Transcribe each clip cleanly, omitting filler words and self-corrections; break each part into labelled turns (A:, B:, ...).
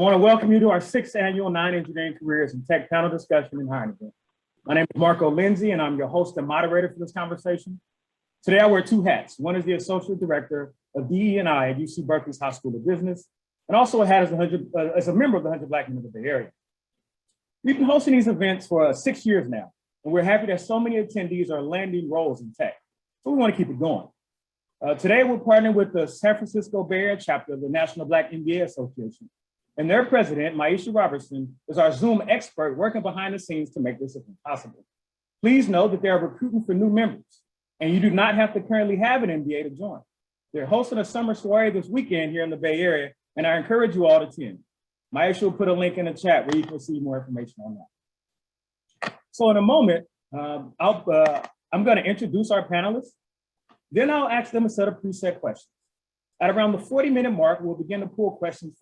A: I want to welcome you to our 6th annual 9 Engineering Careers in Tech panel discussion and hiring event. My name is Marco Lindsay, and I'm your host and moderator for this conversation. Today, I wear 2 hats. One is the Associate Director of DE&I at UC Berkeley's High School of Business, and also a hat as a member of the 100 Black Men of the Bay Area. We've been hosting these events for 6 years now, and we're happy that so many attendees are landing roles in tech. So we want to keep it going. Today, we're partnering with the San Francisco Bay Area chapter of the National Black MBA Association. And their president, Maisha Robertson, is our Zoom expert working behind the scenes to make this event possible. Please know that they are recruiting for new members, and you do not have to currently have an MBA to join. They're hosting a summer soiree this weekend here in the Bay Area, and I encourage you all to attend. Maisha will put a link in the chat where you can see more information on that. So in a moment, I'm going to introduce our panelists. Then I'll ask them a set of preset questions. At around the 40-minute mark, we'll begin to pull questions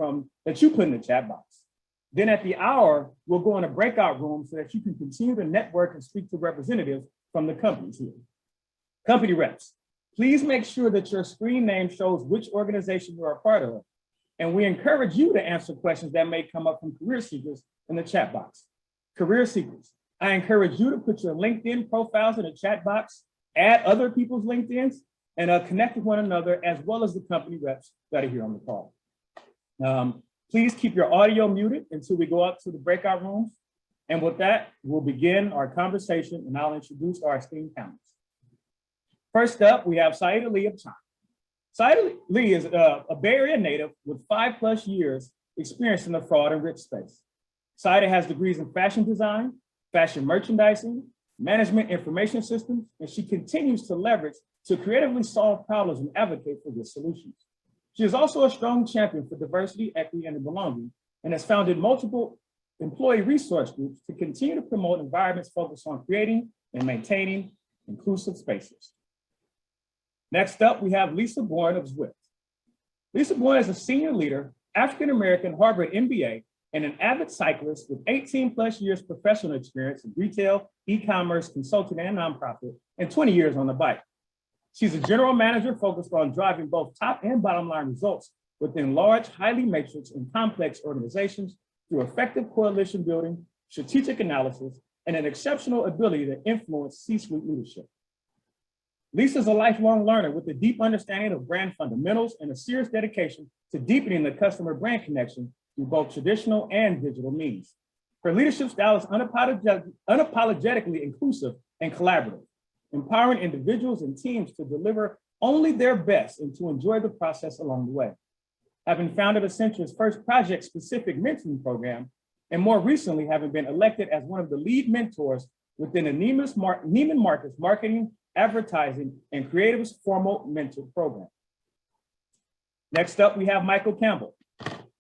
A: that you put in the chat box. Then at the hour, we'll go in a breakout room so that you can continue to network and speak to representatives from the companies here. Company reps, please make sure that your screen name shows which organization you are a part of. And we encourage you to answer questions that may come up from career seekers in the chat box. Career seekers, I encourage you to put your LinkedIn profiles in the chat box, add other people's LinkedIns, and connect with one another, as well as the company reps that are here on the call. Please keep your audio muted until we go up to the breakout rooms. And with that, we'll begin our conversation, and I'll introduce our esteemed panelists. First up, we have Syeda Lee of Chime. Syeda Lee is a Bay Area native with 5+ years experience in the fraud and risk space. Syeda has degrees in fashion design, fashion merchandising, management information systems, and she continues to leverage to creatively solve problems and advocate for good solutions. She is also a strong champion for diversity, equity, and belonging, and has founded multiple employee resource groups to continue to promote environments focused on creating and maintaining inclusive spaces. Next up, we have Lisa Bourne of Zwift. Lisa Bourne is a senior leader, African-American Harvard MBA, and an avid cyclist with 18+ years professional experience in retail, e-commerce, consulting, and nonprofit, and 20 years on the bike. She's a general manager focused on driving both top and bottom line results within large, highly matrix and complex organizations through effective coalition building, strategic analysis, and an exceptional ability to influence C-suite leadership. Lisa's a lifelong learner with a deep understanding of brand fundamentals and a serious dedication to deepening the customer brand connection through both traditional and digital means. Her leadership style is unapologetically inclusive and collaborative, empowering individuals and teams to deliver only their best and to enjoy the process along the way. Having founded Accenture's first project-specific mentoring program, and more recently having been elected as one of the lead mentors within the Neiman Marcus Marketing, Advertising, and Creative's formal mentor program. Next up, we have Michael Campbell.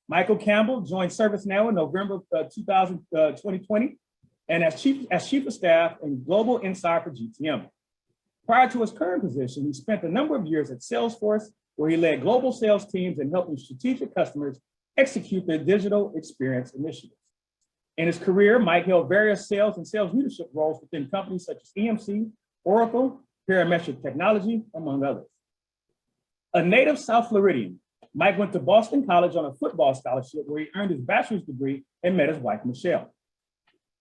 A: Michael Campbell joined ServiceNow in November 2020, and as chief of staff and global insider for GTM. Prior to his current position, he spent a number of years at Salesforce, where he led global sales teams and helping strategic customers execute their digital experience initiatives. In his career, Mike held various sales and sales leadership roles within companies such as EMC, Oracle, Parametric Technology, among others. A native South Floridian, Mike went to Boston College on a football scholarship where he earned his bachelor's degree and met his wife, Michelle.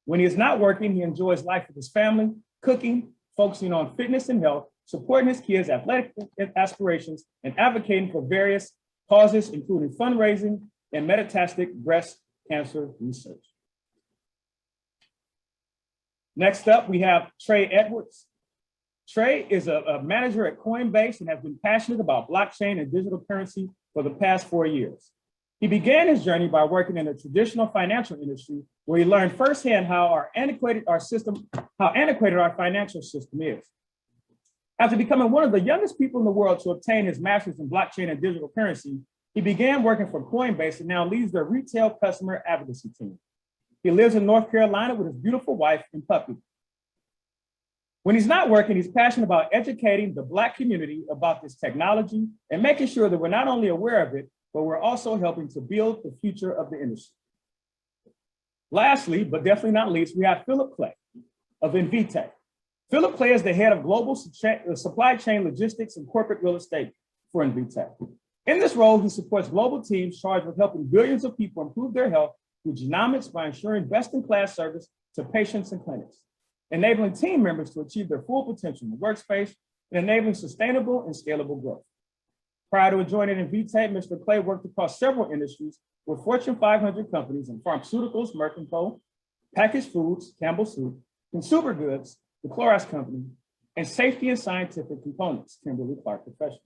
A: When he is not working, he enjoys life with his family, cooking, focusing on fitness and health, supporting his kids' athletic aspirations, and advocating for various causes, including fundraising and metastatic breast cancer research. Next up, we have Trey Edwards. Trey is a manager at Coinbase and has been passionate about blockchain and digital currency for the past 4 years. He began his journey by working in the traditional financial industry, where he learned firsthand how antiquated our financial system is. After becoming one of the youngest people in the world to obtain his master's in blockchain and digital currency, he began working for Coinbase and now leads their retail customer advocacy team. He lives in North Carolina with his beautiful wife and puppy. When he's not working, he's passionate about educating the Black community about this technology and making sure that we're not only aware of it, but we're also helping to build the future of the industry. Lastly, but definitely not least, we have Clay of Invitae. Clay is the head of global supply chain logistics and corporate real estate for Invitae. In this role, he supports global teams charged with helping billions of people improve their health through genomics by ensuring best-in-class service to patients and clinics, enabling team members to achieve their full potential in the workspace, and enabling sustainable and scalable growth. Prior to joining Invitae, Mr. Clay worked across several industries with Fortune 500 companies in pharmaceuticals, Merck & Co., packaged foods, Campbell Soup, consumer goods, the Clorox Company, and safety and scientific components, Kimberly-Clark Professional.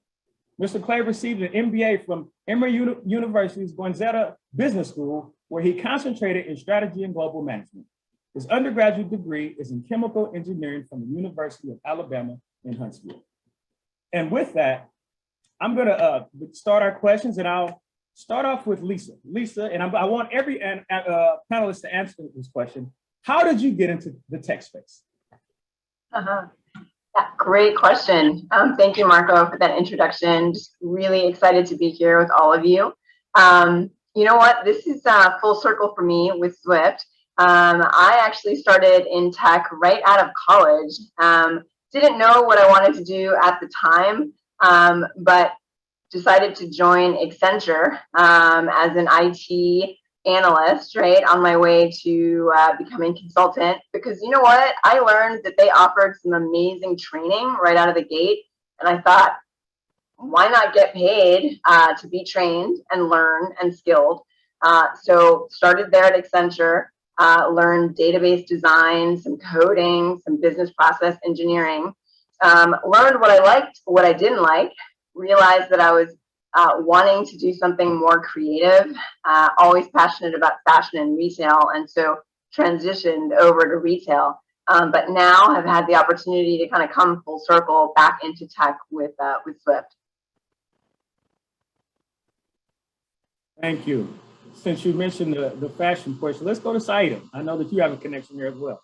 A: Mr. Clay received an MBA from Emory University's Gonzaga Business School, where he concentrated in strategy and global management. His undergraduate degree is in chemical engineering from the University of Alabama in Huntsville. And with that, I'm gonna start our questions, and I'll start off with Lisa. Lisa, and I want every panelist to answer this question. How did you get into the tech space?
B: Yeah, great question. Thank you, Marco, for that introduction. Just really excited to be here with all of you. You know what? This is full circle for me with Zwift. I actually started in tech right out of college. Didn't know what I wanted to do at the time, but decided to join Accenture as an IT analyst, right, on my way to becoming consultant, because you know what? I learned that they offered some amazing training right out of the gate. And I thought, why not get paid to be trained and learn and skilled? So started there at Accenture, learned database design, some coding, some business process engineering, learned what I liked, what I didn't like, realized that I was wanting to do something more creative, always passionate about fashion and retail, and so transitioned over to retail. But now have had the opportunity to kind of come full circle back into tech with Zwift.
A: Thank you. Since you mentioned the fashion portion, let's go to Syeda. I know that you have a connection there as well.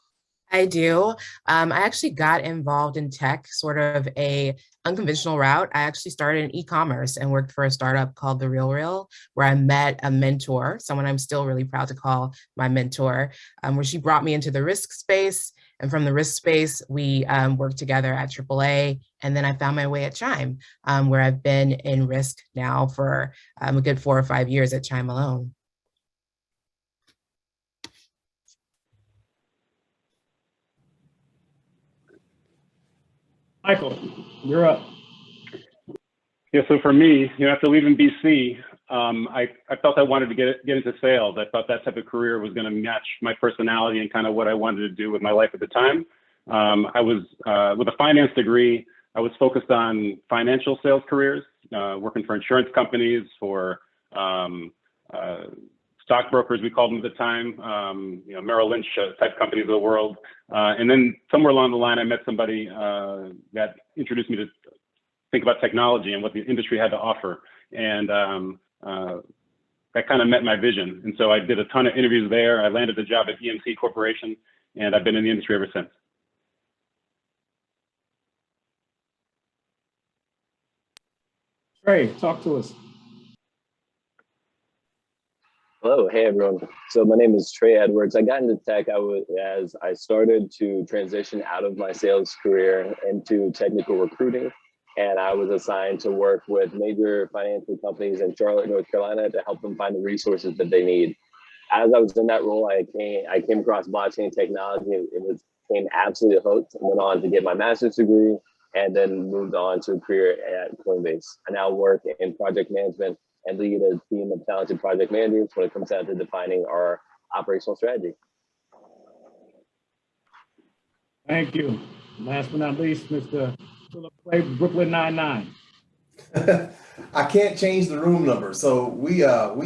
C: I do. I actually got involved in tech, sort of a unconventional route. I actually started in e-commerce and worked for a startup called The Real, where I met a mentor, someone I'm still really proud to call my mentor, where she brought me into the risk space. And from the risk space, we worked together at AAA. And then I found my way at Chime, where I've been in risk now for a good 4 or 5 years at Chime alone.
A: Michael, you're up.
D: Yeah, so for me, after leaving BC, I felt I wanted to get into sales. I thought that type of career was going to match my personality and kind of what I wanted to do with my life at the time. I was, with a finance degree, I was focused on financial sales careers, working for insurance companies, for stockbrokers, we called them at the time, Merrill Lynch type companies of the world. And then somewhere along the line, I met somebody that introduced me to think about technology and what the industry had to offer. And that kind of met my vision. And so I did a ton of interviews there. I landed a job at EMC Corporation, and I've been in the industry ever since.
A: Trey, talk to us.
E: Hello, hey everyone. So my name is Trey Edwards. I got into tech as I started to transition out of my sales career into technical recruiting. And I was assigned to work with major financial companies in Charlotte, North Carolina to help them find the resources that they need. As I was in that role, I came across blockchain technology and became absolutely hooked and went on to get my master's degree and then moved on to a career at Coinbase. I now work in project management and lead a team of talented project managers when it comes down to defining our operational strategy.
A: Thank you. Last but not least, Mr. Philip Clay, Brooklyn 99.
F: I can't change the room number. So we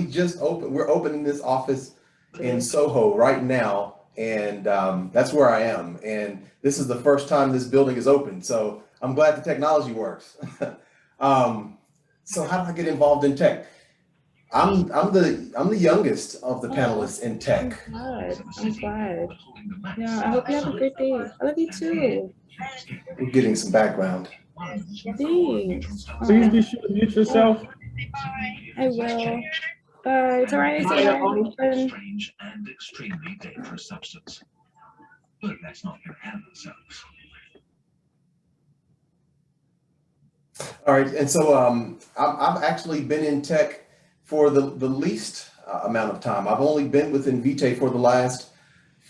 F: just opened, we're opening this office in Soho right now. And that's where I am. And this is the first time this building is open. So I'm glad the technology works. So how did I get involved in tech? I'm the youngest of the panelists in tech.
G: I'm glad. Yeah, I hope you have a great day. I love you too.
F: We're getting some background.
G: Thanks.
A: Please be sure to mute yourself.
G: I will. It's all right. It's all right.
H: Strange and extremely dangerous substance. But let's not get ahead of ourselves.
F: All right, and so I've actually been in tech for the least amount of time. I've only been with Invitae for the last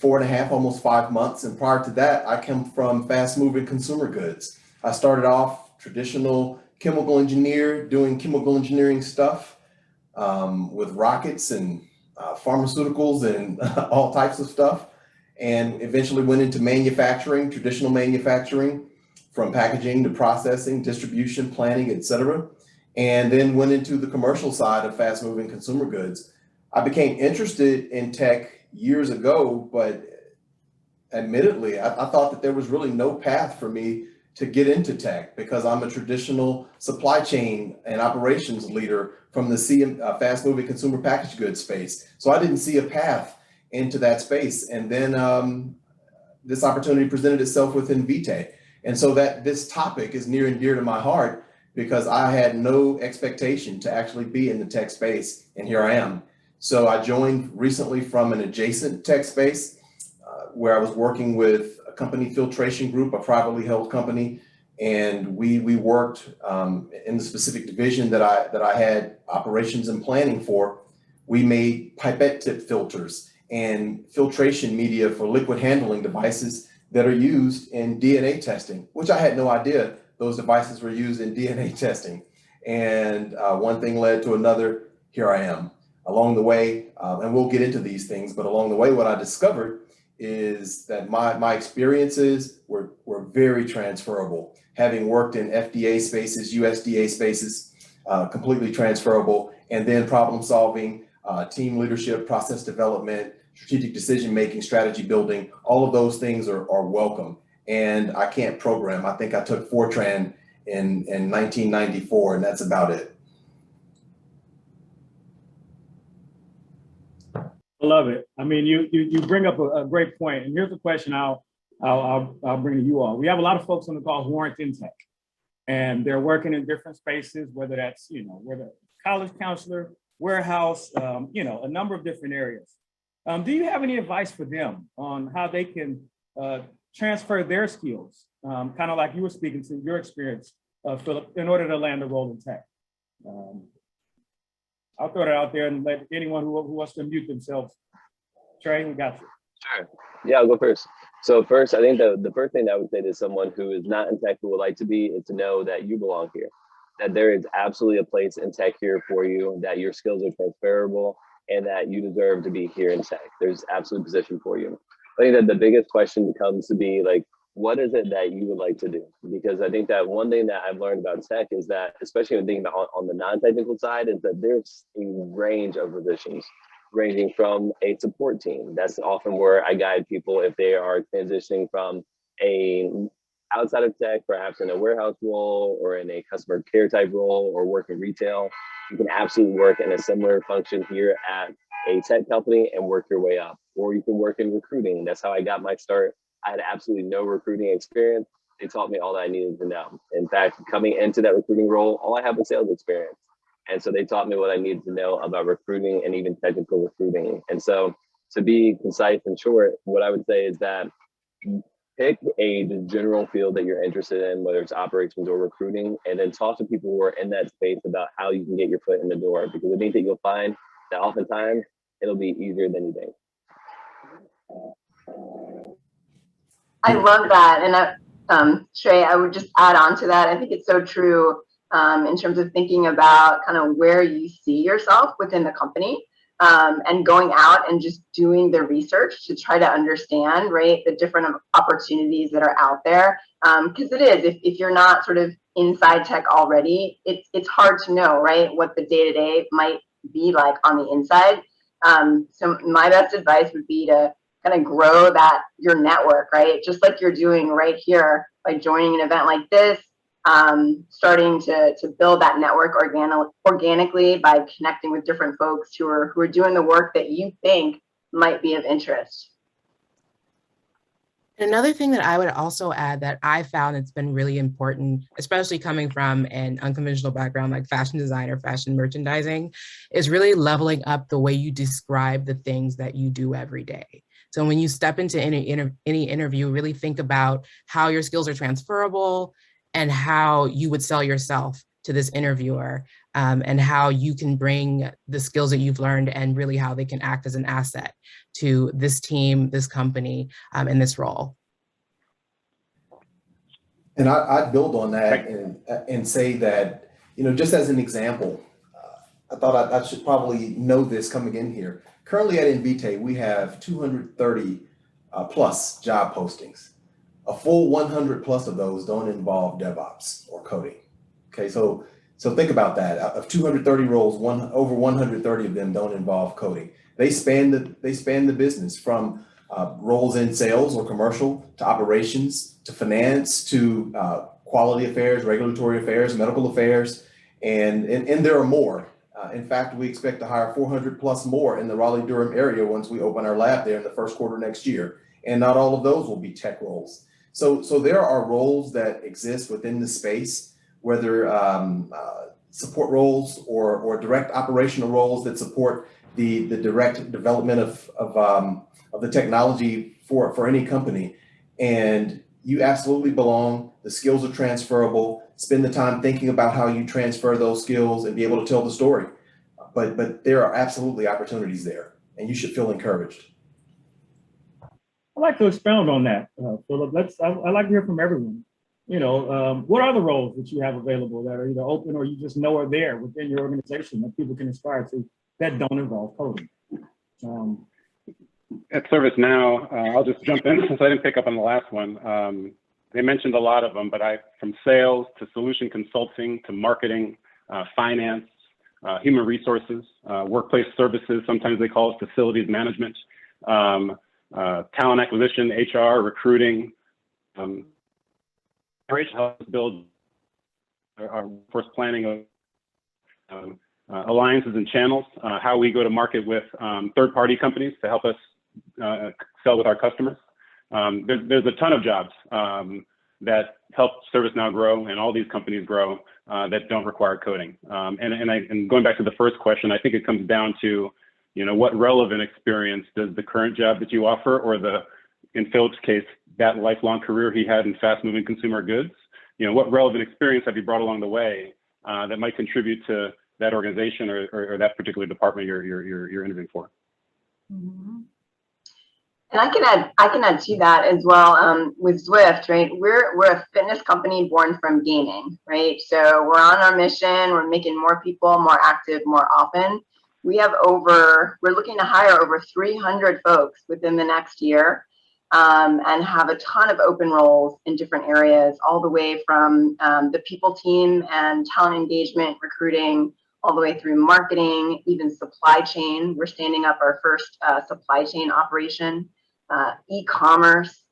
F: 4.5, almost 5 months. And prior to that, I come from fast moving consumer goods. I started off traditional chemical engineer, doing chemical engineering stuff with rockets and pharmaceuticals and all types of stuff. And eventually went into manufacturing, traditional manufacturing, from packaging to processing, distribution, planning, et cetera. And then went into the commercial side of fast moving consumer goods. I became interested in tech years ago, but admittedly, I thought that there was really no path for me to get into tech because I'm a traditional supply chain and operations leader from the fast moving consumer packaged goods space. So I didn't see a path into that space. And then this opportunity presented itself with Invitae. And so that this topic is near and dear to my heart because I had no expectation to actually be in the tech space, and here I am. So I joined recently from an adjacent tech space where I was working with a company, Filtration Group, a privately held company, and we worked in the specific division that I had operations and planning for. We made pipette tip filters and filtration media for liquid handling devices that are used in DNA testing, which I had no idea those devices were used in DNA testing. And one thing led to another. Here I am. Along the way, and we'll get into these things, but along the way, what I discovered is that my experiences were very transferable. Having worked in FDA spaces, USDA spaces, completely transferable, and then problem solving, team leadership, process development, strategic decision-making, strategy building, all of those things are welcome. And I can't program. I think I took Fortran in 1994, and that's about it.
A: I love it. I mean, you bring up a great point. And here's a question I'll bring to you all. We have a lot of folks on the call who aren't in tech, and they're working in different spaces, whether that's, whether college counselor, warehouse, a number of different areas. Do you have any advice for them on how they can transfer their skills, kind of like you were speaking to your experience, Philip, in order to land a role in tech? I'll throw that out there and let anyone who wants to mute themselves. Trey, we got you.
E: Sure. Yeah, I'll go first. So first, I think the first thing that I would say to someone who is not in tech who would like to be is to know that you belong here, that there is absolutely a place in tech here for you, that your skills are transferable, and that you deserve to be here in tech. There's absolute position for you. I think that the biggest question becomes to be like, what is it that you would like to do? Because I think that one thing that I've learned about tech is that, especially when thinking about on the non-technical side, is that there's a range of positions, ranging from a support team. That's often where I guide people if they are transitioning from a outside of tech, perhaps in a warehouse role or in a customer care type role or work in retail. You can absolutely work in a similar function here at a tech company and work your way up. Or you can work in recruiting. That's how I got my start. I had absolutely no recruiting experience. They taught me all that I needed to know. In fact, coming into that recruiting role, all I had was sales experience. And so they taught me what I needed to know about recruiting and even technical recruiting. And so to be concise and short, what I would say is that pick a general field that you're interested in, whether it's operations or recruiting, and then talk to people who are in that space about how you can get your foot in the door. Because I think that you'll find that oftentimes it'll be easier than you think.
B: I love that. And Trey, I would just add on to that. I think it's so true in terms of thinking about kind of where you see yourself within the company and going out and just doing the research to try to understand, right, the different opportunities that are out there. Because it is, if you're not sort of inside tech already, it's hard to know, right, what the day-to-day might be like on the inside. So my best advice would be to kind of grow your network, right? Just like you're doing right here by joining an event like this, starting to build that network organically by connecting with different folks who are doing the work that you think might be of interest.
C: Another thing that I would also add that I found it's been really important, especially coming from an unconventional background like fashion design or fashion merchandising, is really leveling up the way you describe the things that you do every day. So when you step into any interview, really think about how your skills are transferable, and how you would sell yourself to this interviewer, and how you can bring the skills that you've learned and really how they can act as an asset to this team, this company, in this role.
F: And I'd build on that and say that, just as an example, I thought I should probably know this coming in here. Currently at Invitae, we have 230 plus job postings. A full 100 plus of those don't involve DevOps or coding. Okay, so think about that. Of 230 roles, over 130 of them don't involve coding. They span the business from roles in sales or commercial to operations to finance to quality affairs, regulatory affairs, medical affairs, and there are more. In fact, we expect to hire 400 plus more in the Raleigh-Durham area once we open our lab there in the first quarter next year. And not all of those will be tech roles. So there are roles that exist within the space, whether support roles or direct operational roles that support the direct development of the technology for any company. And you absolutely belong. The skills are transferable. Spend the time thinking about how you transfer those skills and be able to tell the story. But there are absolutely opportunities there, and you should feel encouraged.
A: I'd like to expound on that, Philip. I'd like to hear from everyone. What are the roles that you have available that are either open or you just know are there within your organization that people can aspire to that don't involve coding?
D: At ServiceNow, I'll just jump in since I didn't pick up on the last one. They mentioned a lot of them, but from sales to solution consulting to marketing, finance, human resources, workplace services, sometimes they call it facilities management, talent acquisition, HR, recruiting, help us build our workforce planning of alliances and channels, how we go to market with third-party companies to help us sell with our customers. There's a ton of jobs that help ServiceNow grow and all these companies grow that don't require coding. And going back to the first question, I think it comes down to, what relevant experience does the current job that you offer, or in Philip's case, that lifelong career he had in fast-moving consumer goods, what relevant experience have you brought along the way that might contribute to that organization or that particular department you're interviewing for?
B: Mm-hmm. And I can add to that as well. With Zwift, right? We're a fitness company born from gaming, right? So we're on our mission. We're making more people more active more often. We're looking to hire over 300 folks within the next year, and have a ton of open roles in different areas, all the way from the people team and talent engagement, recruiting, all the way through marketing, even supply chain. We're standing up our first supply chain operation, e-commerce,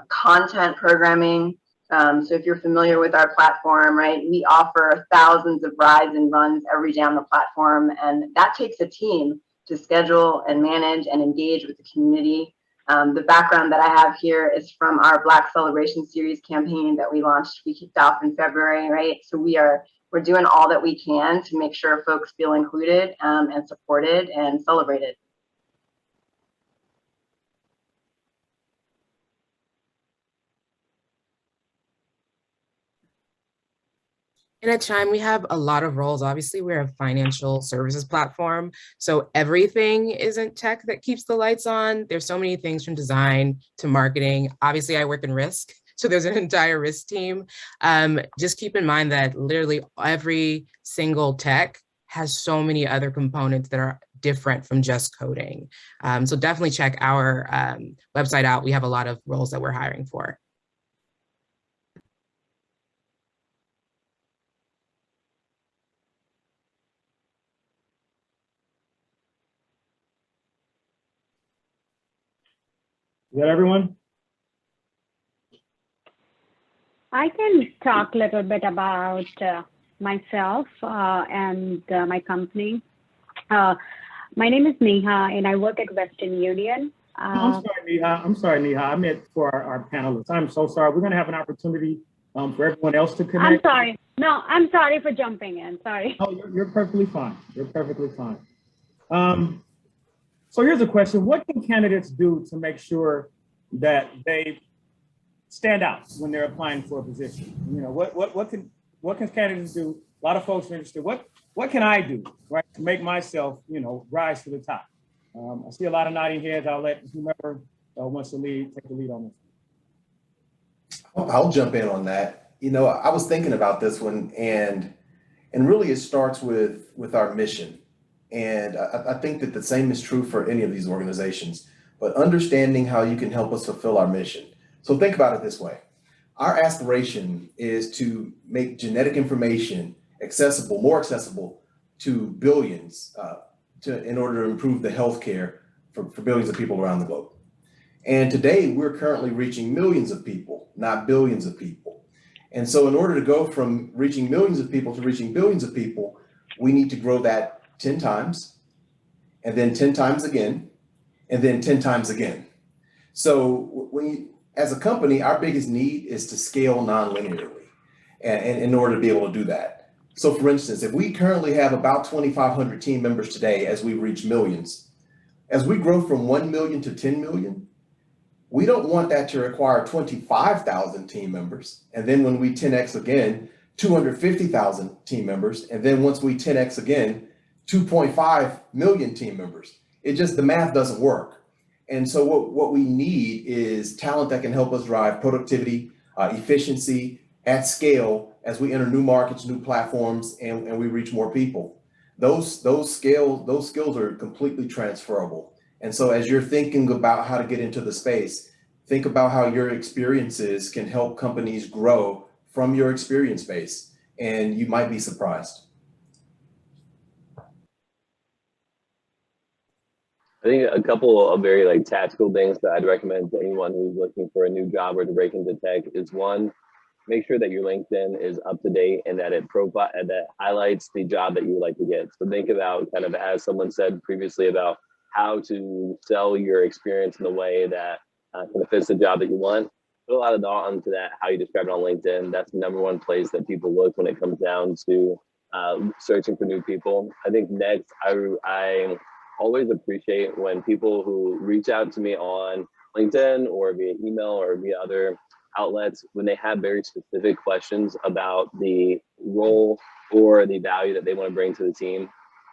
B: content programming. So if you're familiar with our platform, right, we offer thousands of rides and runs every day on the platform, and that takes a team to schedule and manage and engage with the community. The background that I have here is from our Black Celebration Series campaign that we kicked off in February, right? So we're doing all that we can to make sure folks feel included and supported and celebrated.
C: And at Chime, we have a lot of roles. Obviously, we're a financial services platform, so everything isn't tech that keeps the lights on. There's so many things from design to marketing. Obviously, I work in risk, so there's an entire risk team. Just keep in mind that literally every single tech has so many other components that are different from just coding. So definitely check our website out. We have a lot of roles that we're hiring for.
A: Is that everyone?
I: I can talk a little bit about myself and my company. My name is Neha, and I work at Western Union.
A: I'm sorry, Neha. I meant for our panelists. I'm so sorry. We're going to have an opportunity for everyone else to connect.
I: I'm sorry. No, I'm sorry for jumping in. Sorry.
A: Oh, you're perfectly fine. You're perfectly fine. So here's a question. What can candidates do to make sure that they stand out when they're applying for a position? You know, what can candidates do? A lot of folks are interested. What can I do, right, to make myself, you know, rise to the top? I see a lot of nodding heads. I'll let whomever wants to take the lead on this.
F: I'll jump in on that. You know, I was thinking about this one, and really it starts with our mission. And I think that the same is true for any of these organizations, but understanding how you can help us fulfill our mission. So think about it this way. Our aspiration is to make genetic information accessible, more accessible to billions, in order to improve the healthcare for billions of people around the globe. And today we're currently reaching millions of people, not billions of people. And so in order to go from reaching millions of people to reaching billions of people, we need to grow that 10 times, and then 10 times again, and then 10 times again. So as a company, our biggest need is to scale non-linearly, and in order to be able to do that. So for instance, if we currently have about 2,500 team members today as we reach millions, as we grow from 1 million to 10 million, we don't want that to require 25,000 team members. And then when we 10X again, 250,000 team members. And then once we 10X again, 2.5 million team members. The math doesn't work. And so what we need is talent that can help us drive productivity, efficiency at scale as we enter new markets, new platforms, and we reach more people. Those skills are completely transferable. And so as you're thinking about how to get into the space, think about how your experiences can help companies grow from your experience base, and you might be surprised.
E: I think a couple of very tactical things that I'd recommend to anyone who's looking for a new job or to break into tech is, one, make sure that your LinkedIn is up to date and that it highlights the job that you would like to get. So think about, kind of as someone said previously, about how to sell your experience in a way that kind of fits the job that you want. Put a lot of thought onto that, how you describe it on LinkedIn. That's the number one place that people look when it comes down to searching for new people. I think next, I always appreciate when people who reach out to me on LinkedIn or via email or via other outlets, when they have very specific questions about the role or the value that they want to bring to the team.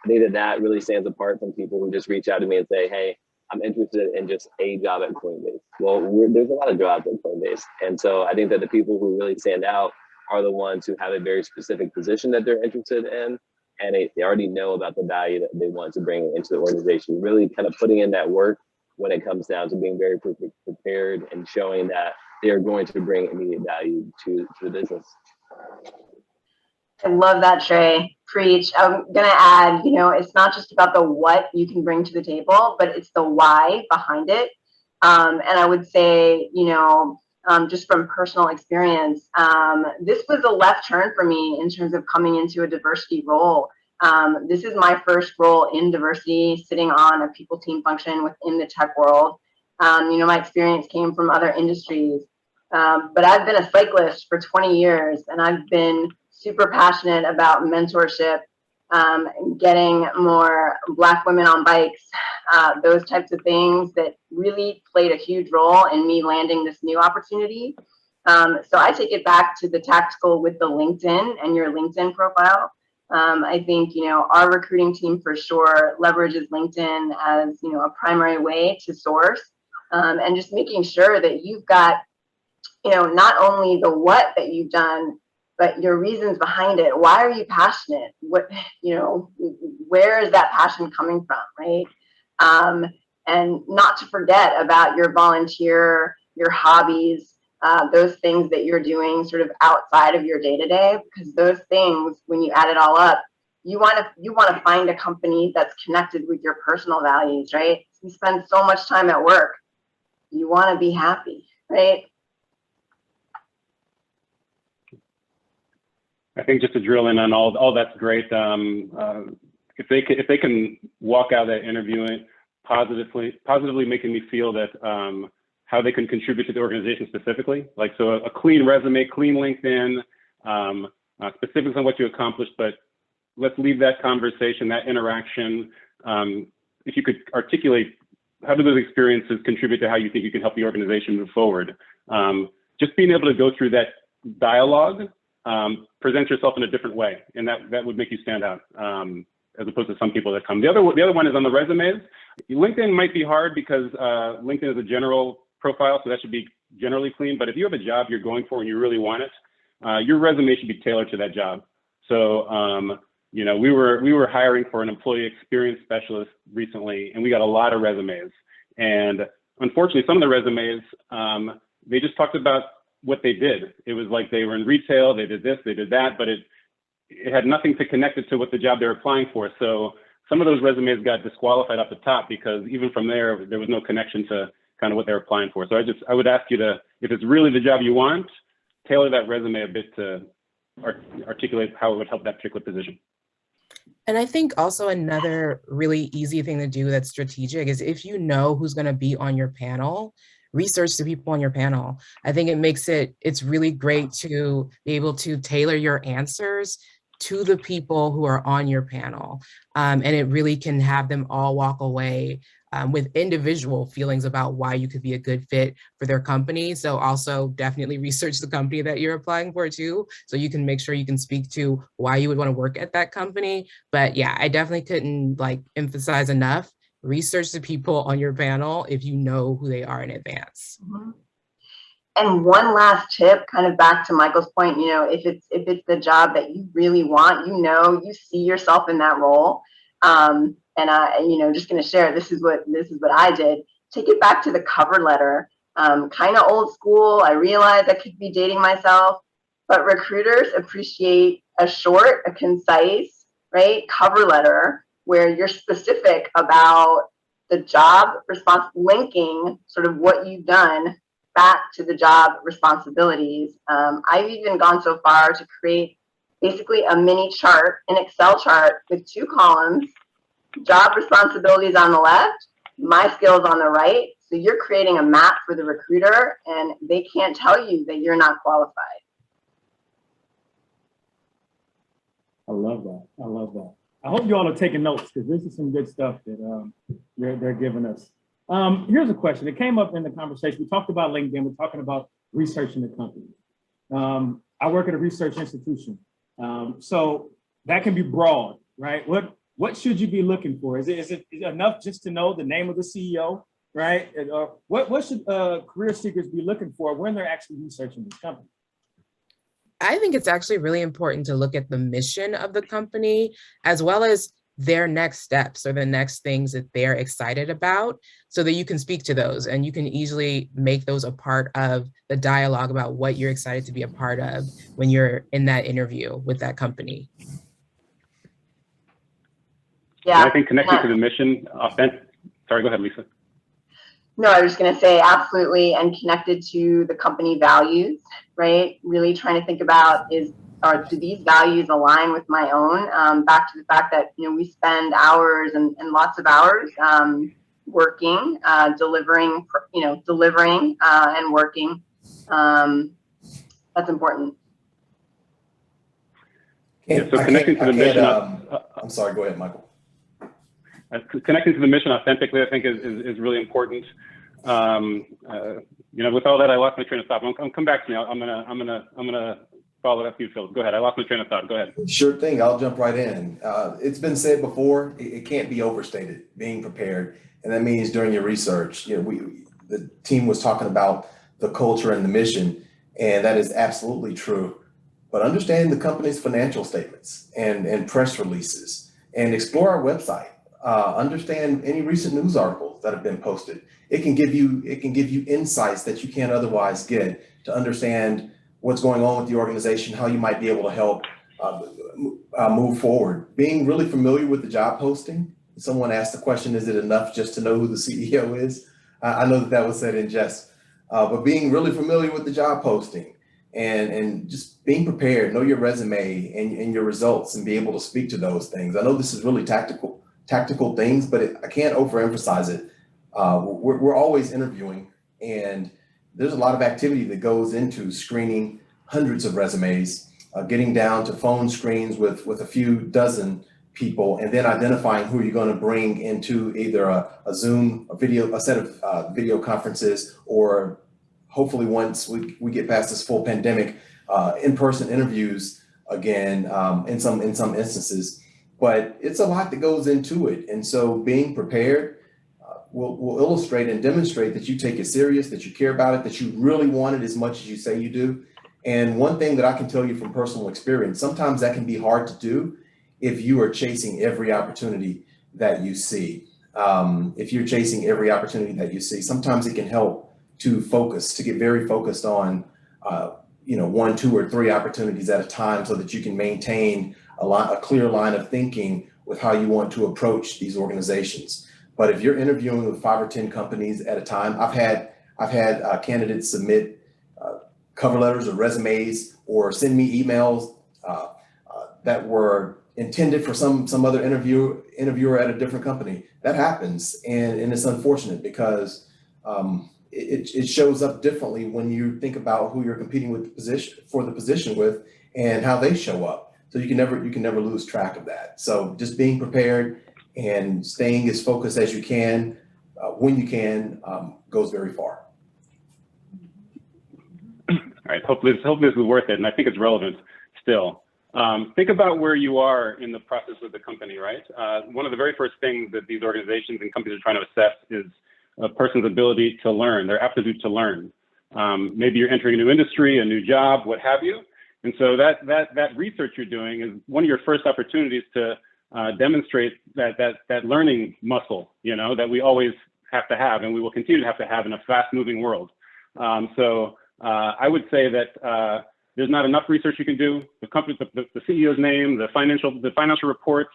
E: I think that really stands apart from people who just reach out to me and say, hey, I'm interested in just a job at Coinbase. Well, there's a lot of jobs at Coinbase. And so I think that the people who really stand out are the ones who have a very specific position that they're interested in, and they already know about the value that they want to bring into the organization, really kind of putting in that work when it comes down to being very prepared and showing that they are going to bring immediate value to the business.
B: I love that, Trey. Preach. I'm going to add, it's not just about the what you can bring to the table, but it's the why behind it. And I would say, just from personal experience, this was a left turn for me in terms of coming into a diversity role. This is my first role in diversity, sitting on a people team function within the tech world. My experience came from other industries, but I've been a cyclist for 20 years, and I've been super passionate about mentorship, getting more Black women on bikes, those types of things that really played a huge role in me landing this new opportunity. So I take it back to the tactical with the LinkedIn and your LinkedIn profile. I think, our recruiting team for sure leverages LinkedIn as, a primary way to source, and just making sure that you've got, not only the what that you've done, but your reasons behind it. Why are you passionate? Where is that passion coming from, right? And not to forget about your volunteer, your hobbies, those things that you're doing sort of outside of your day-to-day, because those things, when you add it all up, you want to find a company that's connected with your personal values, right? You spend so much time at work. You want to be happy, right?
D: I think just to drill in on all that's great. If they can walk out of that interview positively making me feel that how they can contribute to the organization specifically, so a clean resume, clean LinkedIn, specifics on what you accomplished, but let's leave that conversation, that interaction. If you could articulate how do those experiences contribute to how you think you can help the organization move forward. just being able to go through that dialogue, present yourself in a different way, and that would make you stand out, as opposed to some people that come. The other one is on the resumes. LinkedIn might be hard because LinkedIn is a general profile, so that should be generally clean. But if you have a job you're going for and you really want it, your resume should be tailored to that job. So you know, we were hiring for an employee experience specialist recently, and we got a lot of resumes. And unfortunately, some of the resumes, they just talked about what they did. It was like they were in retail, they did this, they did that, but it had nothing to connect it to what the job they're applying for. So some of those resumes got disqualified off the top because even from there was no connection to kind of what they're applying for. So I would ask you to, if it's really the job you want, tailor that resume a bit to articulate how it would help that particular position.
C: And I think also another really easy thing to do that's strategic is if you know who's going to be on your panel, research the people on your panel. I think it makes it's really great to be able to tailor your answers to the people who are on your panel. And it really can have them all walk away with individual feelings about why you could be a good fit for their company. So also definitely research the company that you're applying for too, so you can make sure you can speak to why you would want to work at that company. But yeah, I definitely couldn't emphasize enough, research the people on your panel if you know who they are in advance.
B: Mm-hmm. And one last tip, kind of back to Michael's point, you know, if it's the job that you really want, you know, you see yourself in that role. And you know, just going to share, this is what I did. Take it back to the cover letter. Kind of old school. I realize I could be dating myself, but recruiters appreciate a short, a concise, right, cover letter where you're specific about the job response, linking sort of what you've done back to the job responsibilities. I've even gone so far to create basically a mini chart, an Excel chart with 2 columns, job responsibilities on the left, my skills on the right. So you're creating a map for the recruiter and they can't tell you that you're not qualified.
A: I love that. I love that. I hope you all are taking notes because this is some good stuff that they're giving us. Here's a question. It came up in the conversation. We talked about LinkedIn. We're talking about researching the company. I work at a research institution. So that can be broad, right? What should you be looking for? Is it enough just to know the name of the CEO, right? What should career seekers be looking for when they're actually researching this company?
C: I think it's actually really important to look at the mission of the company as well as their next steps or the next things that they're excited about so that you can speak to those and you can easily make those a part of the dialogue about what you're excited to be a part of when you're in that interview with that company.
B: Yeah.
D: And I think connecting to the mission, sorry, go ahead, Lisa.
B: No, I was just going to say absolutely, and connected to the company values, right? Really trying to think about do these values align with my own? Back to the fact that, you know, we spend hours and lots of hours working, delivering and working. That's important.
D: Yeah, so connecting to the mission.
F: I'm sorry, go ahead, Michael.
D: Connecting to the mission authentically, I think is really important. You know, with all that, I lost my train of thought. Come back to me. I'm gonna follow up you, Phil. Go ahead. I lost my train of thought. Go ahead.
F: Sure thing. I'll jump right in. It's been said before. It can't be overstated. Being prepared, and that means during your research. You know, the team was talking about the culture and the mission, and that is absolutely true. But understand the company's financial statements and press releases, and explore our website. Understand any recent news articles that have been posted. It can give you insights that you can't otherwise get to understand what's going on with the organization, how you might be able to help move forward. Being really familiar with the job posting. Someone asked the question, is it enough just to know who the CEO is? I know that was said in jest, but being really familiar with the job posting and just being prepared, know your resume and your results and be able to speak to those things. I know this is really tactical things, but I can't overemphasize it. We're always interviewing, and there's a lot of activity that goes into screening hundreds of resumes, getting down to phone screens with a few dozen people, and then identifying who you're going to bring into either a Zoom, a set of video conferences, or hopefully once we get past this full pandemic, in-person interviews again, in some instances. But it's a lot that goes into it. And so being prepared will illustrate and demonstrate that you take it serious, that you care about it, that you really want it as much as you say you do. And one thing that I can tell you from personal experience, sometimes that can be hard to do if you are chasing every opportunity that you see. If you're chasing every opportunity that you see, sometimes it can help to focus, to get very focused on, 1, 2, or 3 opportunities at a time, so that you can maintain a clear line of thinking with how you want to approach these organizations. But if you're interviewing with 5 or 10 companies at a time, I've had candidates submit cover letters or resumes or send me emails that were intended for some other interviewer at a different company. That happens, and it's unfortunate because it shows up differently when you think about who you're competing with for the position with and how they show up. So you can never lose track of that. So just being prepared and staying as focused as you can when you can goes very far.
D: All right, hopefully this is worth it, and I think it's relevant still. Think about where you are in the process of the company, right? One of the very first things that these organizations and companies are trying to assess is a person's ability to learn, their aptitude to learn. Maybe you're entering a new industry, a new job, what have you. And so that research you're doing is one of your first opportunities to demonstrate that learning muscle, that we always have to have, and we will continue to have in a fast-moving world. I would say that there's not enough research you can do. The company, the CEO's name, the financial reports,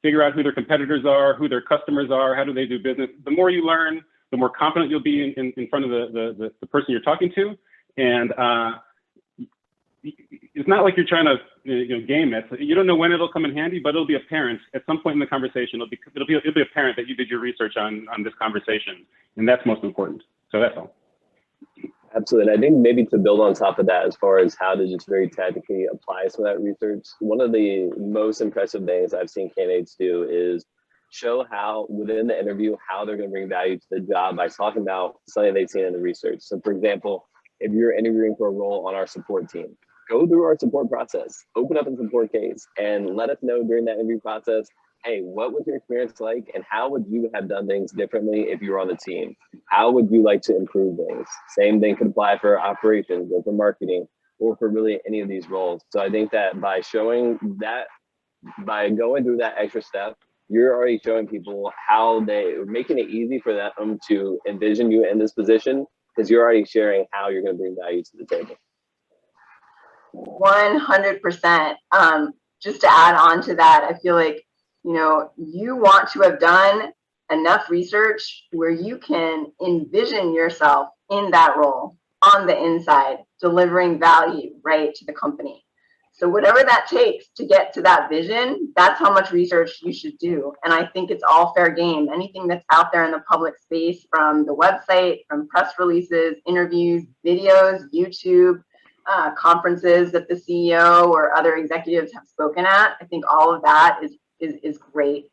D: figure out who their competitors are, who their customers are, how do they do business. The more you learn, the more confident you'll be in front of the person you're talking to. And it's not like you're trying to game it. You don't know when it'll come in handy, but it'll be apparent at some point in the conversation. It'll be apparent that you did your research on this conversation, and that's most important. So that's all.
E: Absolutely. And I think maybe to build on top of that, as far as how to just very tactically apply some of that research, one of the most impressive things I've seen candidates do is show how within the interview, how they're going to bring value to the job by talking about something they've seen in the research. So for example, if you're interviewing for a role on our support team, go through our support process, open up a support case, and let us know during that interview process, hey, what was your experience like, and how would you have done things differently if you were on the team? How would you like to improve things? Same thing could apply for operations or for marketing or for really any of these roles. So I think that by showing that, by going through that extra step, you're already showing people how making it easy for them to envision you in this position, because you're already sharing how you're going to bring value to the table.
B: 100%. Just to add on to that, I feel like, you want to have done enough research where you can envision yourself in that role on the inside, delivering value, right, to the company. So whatever that takes to get to that vision, that's how much research you should do. And I think it's all fair game. Anything that's out there in the public space, from the website, from press releases, interviews, videos, YouTube, conferences that the CEO or other executives have spoken at, I think all of that is great.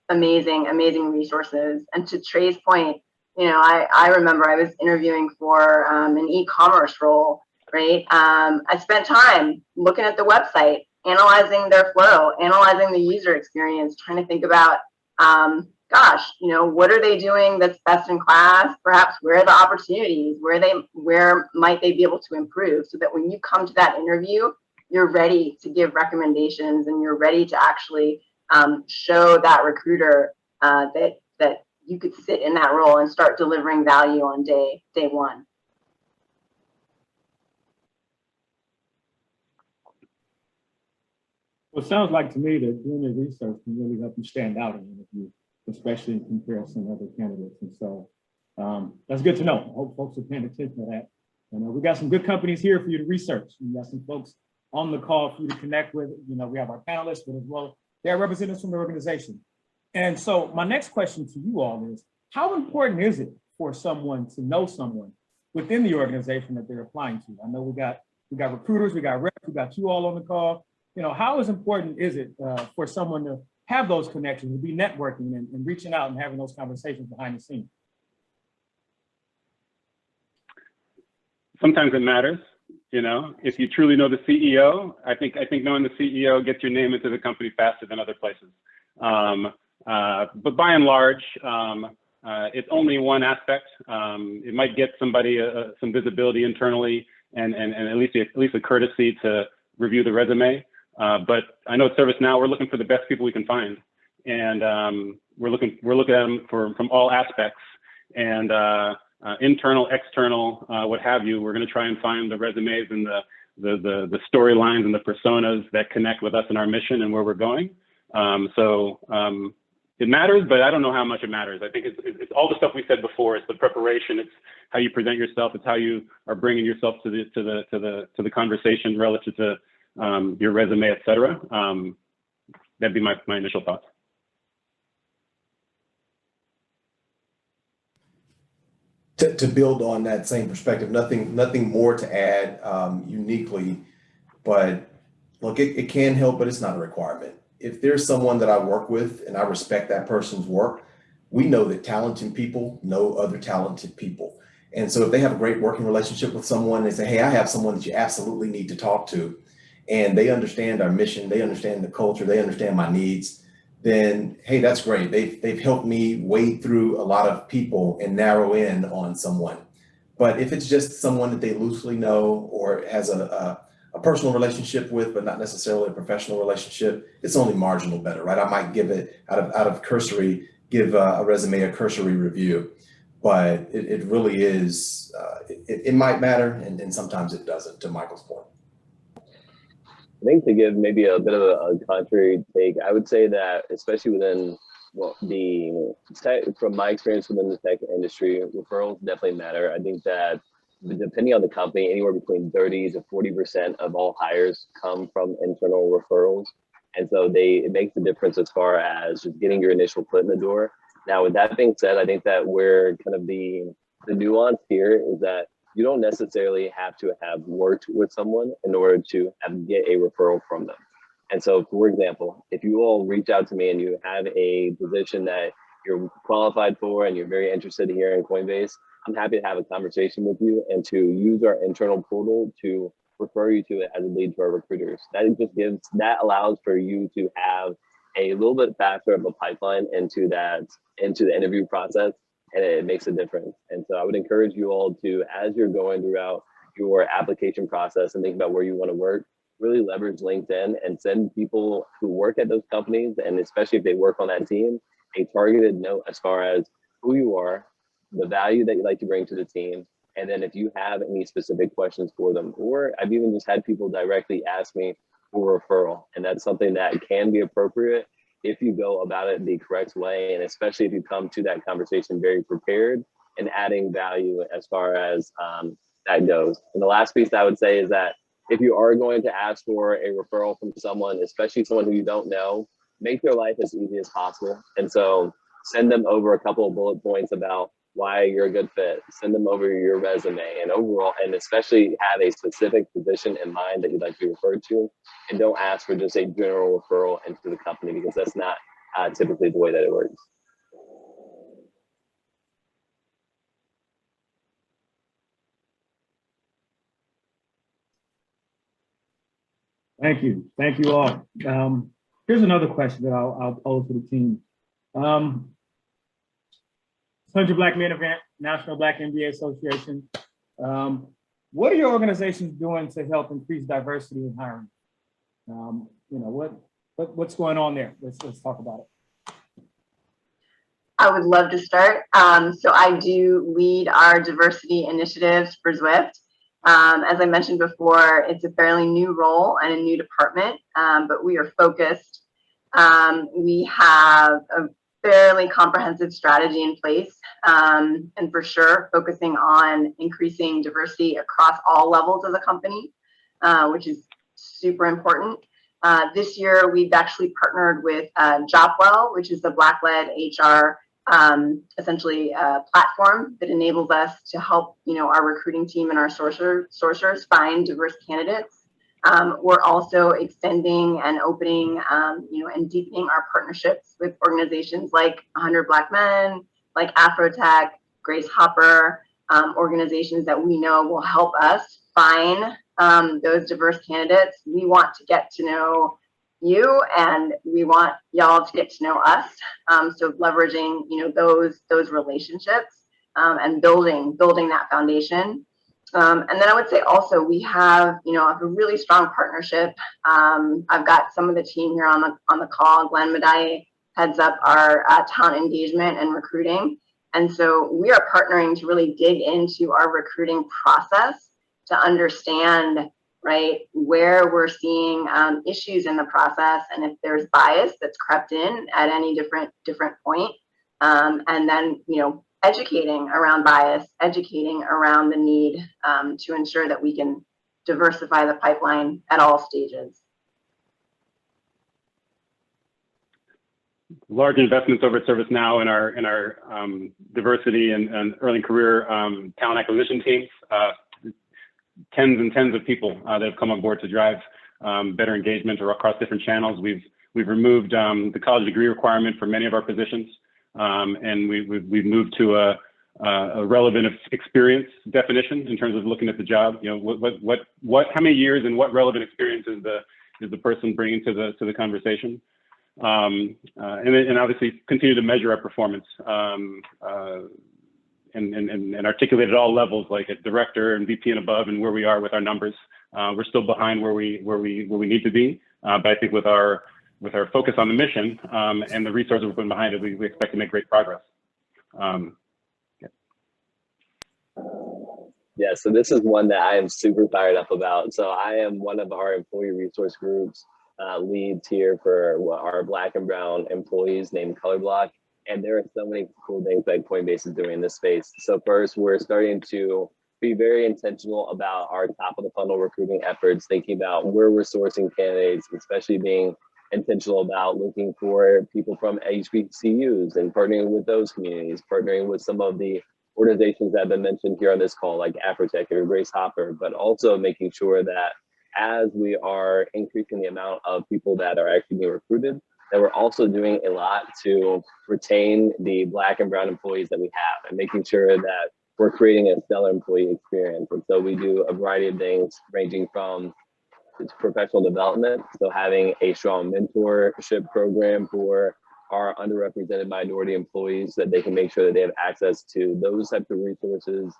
B: Amazing resources. And to Trey's point, I remember I was interviewing for an e-commerce role, right? I spent time looking at the website, analyzing their flow, analyzing the user experience, trying to think about, what are they doing that's best in class? Perhaps where are the opportunities? Where might they be able to improve, so that when you come to that interview, you're ready to give recommendations and you're ready to actually show that recruiter that you could sit in that role and start delivering value on day one.
A: Well, it sounds like to me that doing your research can really help you stand out in an interview, especially in comparison to other candidates. And so that's good to know. I hope folks are paying attention to that. And we got some good companies here for you to research. We got some folks on the call for you to connect with. We have our panelists, but as well, they're representatives from the organization. And so my next question to you all is, how important is it for someone to know someone within the organization that they're applying to? I know we got recruiters, we got reps, we got you all on the call. How important is it for someone to have those connections, to be networking and reaching out and having those conversations behind the scenes?
D: sometimes it matters. You know, if you truly know the CEO, I think knowing the CEO gets your name into the company faster than other places. But by and large, it's only one aspect. It might get somebody some visibility internally and at least a courtesy to review the resume. But I know at ServiceNow, we're looking for the best people we can find. And we're looking at them from all aspects, and internal, external, what have you. We're going to try and find the resumes and the storylines and the personas that connect with us and our mission and where we're going. It matters, but I don't know how much it matters. I think it's all the stuff we said before. It's the preparation. It's how you present yourself. It's how you are bringing yourself to the conversation relative to your resume, et cetera. That'd be my initial thoughts.
F: To build on that same perspective, nothing more to add uniquely, but look, it can help, but it's not a requirement. If there's someone that I work with and I respect that person's work, we know that talented people know other talented people. And so if they have a great working relationship with someone, they say, hey, I have someone that you absolutely need to talk to, and they understand our mission, they understand the culture, they understand my needs, then, hey, that's great. They've helped me wade through a lot of people and narrow in on someone. But if it's just someone that they loosely know or has a personal relationship with, but not necessarily a professional relationship, it's only marginal better, right? I might give it out of cursory, give a resume a cursory review, but it really is, it might matter, and sometimes it doesn't, to Michael's point.
E: I think to give maybe a bit of a contrary take, I would say that especially within the tech, from my experience within the tech industry, referrals definitely matter. I think that depending on the company, anywhere between 30 to 40% of all hires come from internal referrals. And so it makes a difference as far as just getting your initial foot in the door. Now, with that being said, I think that where kind of the nuance here is that you don't necessarily have to have worked with someone in order to get a referral from them. And so, for example, if you all reach out to me and you have a position that you're qualified for and you're very interested here in Coinbase, I'm happy to have a conversation with you and to use our internal portal to refer you to it as a lead to our recruiters. That allows for you to have a little bit faster of a pipeline into the interview process, and it makes a difference. And so I would encourage you all to, as you're going throughout your application process and think about where you want to work, really leverage LinkedIn and send people who work at those companies, and especially if they work on that team, a targeted note as far as who you are, the value that you like to bring to the team, and then if you have any specific questions for them. Or I've even just had people directly ask me for a referral, and that's something that can be appropriate if you go about it the correct way, and especially if you come to that conversation very prepared and adding value as far as that goes. And the last piece I would say is that if you are going to ask for a referral from someone, especially someone who you don't know, make their life as easy as possible. And so send them over a couple of bullet points about why you're a good fit. Send them over your resume and overall, and especially have a specific position in mind that you'd like to be referred to. And don't ask for just a general referral into the company, because that's not typically the way that it works.
A: Thank you. Thank you all. Here's another question that I'll pose to the team. 100 Black Men event, National Black MBA Association. What are your organizations doing to help increase diversity in hiring? What's going on there? Let's talk about it.
B: I would love to start. So I do lead our diversity initiatives for Zwift. As I mentioned before, it's a fairly new role and a new department, but we are focused. We have a fairly comprehensive strategy in place, and for sure focusing on increasing diversity across all levels of the company, which is super important. This year, we've actually partnered with Jobwell, which is the Black-led HR essentially platform that enables us to help our recruiting team and our sourcers find diverse candidates. We're also extending and opening and deepening our partnerships with organizations like 100 Black Men, like Afrotech, Grace Hopper, organizations that we know will help us find those diverse candidates. We want to get to know you, and we want y'all to get to know us. So leveraging, those relationships and building that foundation. And then I would say also we have, a really strong partnership. I've got some of the team here on the call. Glenn Madai heads up our talent engagement and recruiting. And so we are partnering to really dig into our recruiting process to understand, right, where we're seeing issues in the process, and if there's bias that's crept in at any different point. And then, educating around bias, educating around the need to ensure that we can diversify the pipeline at all stages.
D: Large investments over at ServiceNow in our diversity and early career talent acquisition teams. Tens and tens of people that have come on board to drive better engagement or across different channels. We've removed the college degree requirement for many of our positions, and we've moved to a relevant experience definition in terms of looking at the job. How many years and what relevant experience is the person bringing to the conversation, and obviously continue to measure our performance. And articulate at all levels, like at director and VP and above, and where we are with our numbers. We're still behind where we need to be, but I think with our focus on the mission and the resources we're putting behind it, we expect to make great progress.
E: Yeah, so this is one that I am super fired up about. So I am one of our employee resource groups leads here for our Black and Brown employees named Color Block. And there are so many cool things that Coinbase is doing in this space. So first, we're starting to be very intentional about our top of the funnel recruiting efforts, thinking about where we're sourcing candidates, especially being intentional about looking for people from HBCUs and partnering with those communities, partnering with some of the organizations that have been mentioned here on this call, like Afrotech or Grace Hopper, but also making sure that as we are increasing the amount of people that are actually being recruited, that we're also doing a lot to retain the Black and Brown employees that we have and making sure that we're creating a stellar employee experience. And so we do a variety of things ranging from professional development, so having a strong mentorship program for our underrepresented minority employees so that they can make sure that they have access to those types of resources,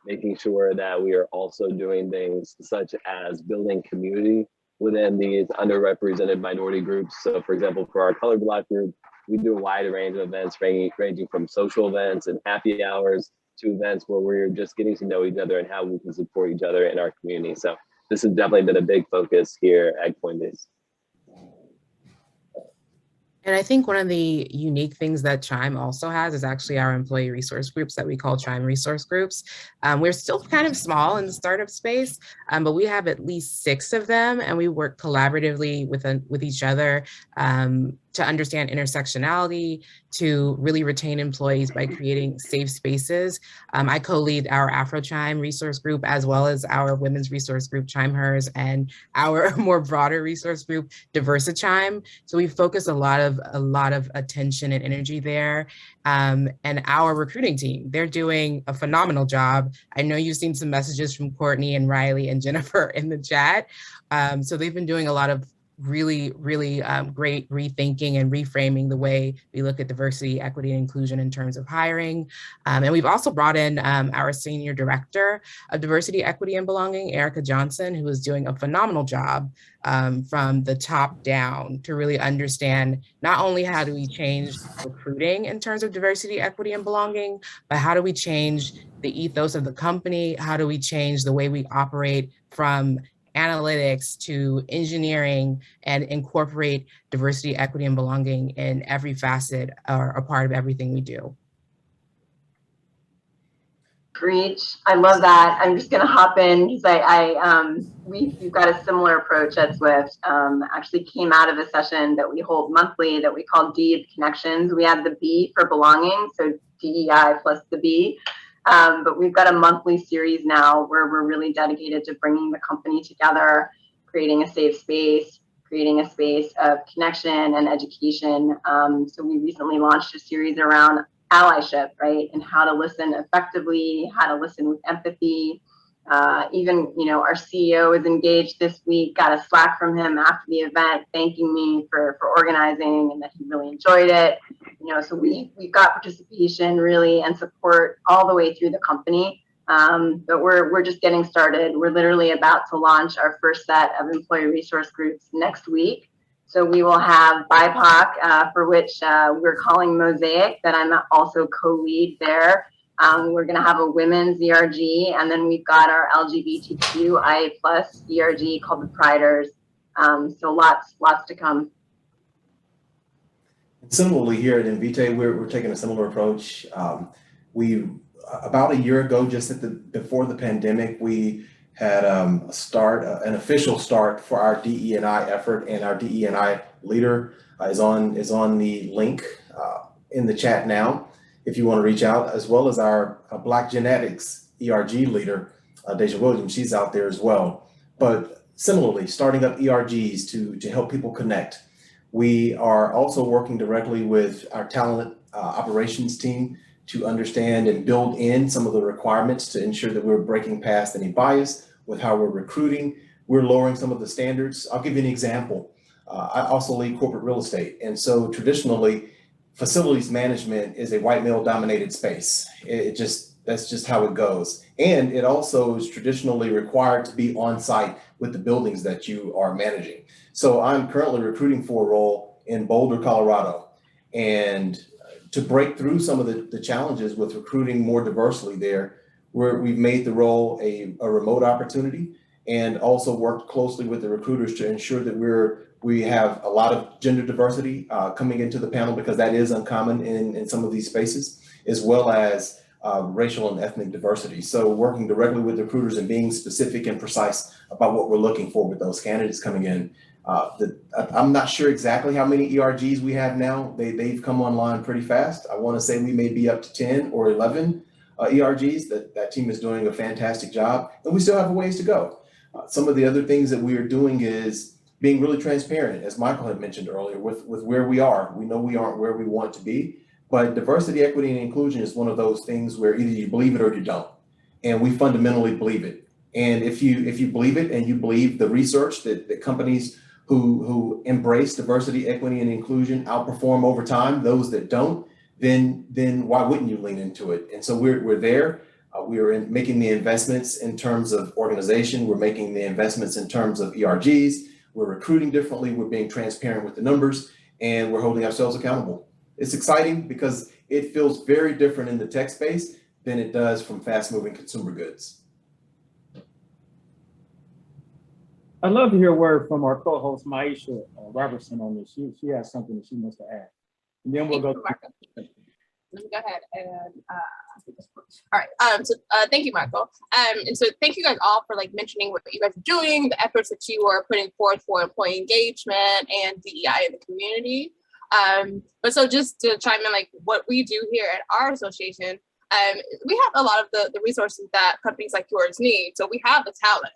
E: making sure that we are also doing things such as building community within these underrepresented minority groups. So for example, for our Color Block group, we do a wide range of events ranging from social events and happy hours to events where we're just getting to know each other and how we can support each other in our community. So this has definitely been a big focus here at Coinbase.
C: And I think one of the unique things that Chime also has is actually our employee resource groups that we call Chime resource groups. We're still kind of small in the startup space, but we have at least 6 of them, and we work collaboratively with each other to understand intersectionality, to really retain employees by creating safe spaces. I co-lead our Afro-Chime resource group, as well as our women's resource group, Chime Hers, and our more broader resource group, Diversa-Chime. So we focus a lot of attention and energy there. And our recruiting team, they're doing a phenomenal job. I know you've seen some messages from Courtney and Riley and Jennifer in the chat. So they've been doing a lot of really great rethinking and reframing the way we look at diversity, equity, and inclusion in terms of hiring. And we've also brought in our Senior Director of Diversity, Equity, and Belonging, Erica Johnson, who is doing a phenomenal job from the top down to really understand not only how do we change recruiting in terms of diversity, equity, and belonging, but how do we change the ethos of the company? How do we change the way we operate from analytics to engineering and incorporate diversity, equity, and belonging in every facet or a part of everything we do.
B: Preach. I love that. I'm just going to hop in because we've got a similar approach at Zwift. Actually came out of a session that we hold monthly that we call D of Connections. We have the B for belonging, so DEI plus the B. But we've got a monthly series now where we're really dedicated to bringing the company together, creating a safe space, creating a space of connection and education. So we recently launched a series around allyship, right? And how to listen effectively, how to listen with empathy. Even, our CEO is engaged this week, got a Slack from him after the event, thanking me for organizing and that he really enjoyed it. So we've got participation really and support all the way through the company. But we're just getting started. We're literally about to launch our first set of employee resource groups next week. So we will have BIPOC, for which we're calling Mosaic, that I'm also co-lead there. We're going to have a women's ERG, and then we've got our LGBTQIA+ ERG called the Priders. So lots to come.
F: Similarly, here at Invitae, we're taking a similar approach. We about a year ago, just before the pandemic, we had an official start for our DE&I effort, and our DE&I leader is on the link in the chat now, if you want to reach out, as well as our Black Genetics ERG leader, Deja Williams. She's out there as well. But similarly, starting up ERGs to help people connect. We are also working directly with our talent operations team to understand and build in some of the requirements to ensure that we're breaking past any bias with how we're recruiting. We're lowering some of the standards. I'll give you an example. I also lead corporate real estate. And so traditionally, facilities management is a white male dominated space. That's just how it goes. And it also is traditionally required to be on site with the buildings that you are managing. So I'm currently recruiting for a role in Boulder, Colorado. And to break through some of the challenges with recruiting more diversely there, we've made the role a remote opportunity, and also worked closely with the recruiters to ensure that we have a lot of gender diversity coming into the panel, because that is uncommon in some of these spaces, as well as racial and ethnic diversity. So working directly with recruiters and being specific and precise about what we're looking for with those candidates coming in. I'm not sure exactly how many ERGs we have now. They've come online pretty fast. I want to say we may be up to 10 or 11 ERGs. That team is doing a fantastic job, and we still have a ways to go. Some of the other things that we are doing is being really transparent, as Michael had mentioned earlier, with where we are. We know we aren't where we want to be, but diversity, equity, and inclusion is one of those things where either you believe it or you don't. And we fundamentally believe it. And if you believe it, and you believe the research that companies who embrace diversity, equity, and inclusion outperform over time those that don't, then why wouldn't you lean into it? And so we're there. We are making the investments in terms of organization. We're making the investments in terms of ERGs. We're recruiting differently. We're being transparent with the numbers, and we're holding ourselves accountable. It's exciting because it feels very different in the tech space than it does from fast-moving consumer goods.
A: I'd love to hear a word from our co-host, Maisha Robertson, on this. She has something that she wants to add. And then we'll go.
J: Let me go ahead and all right. So thank you, Michael. And so thank you guys all for mentioning what you guys are doing, the efforts that you are putting forth for employee engagement and DEI in the community. But so just to chime in, what we do here at our association, we have a lot of the resources that companies like yours need. So we have the talent,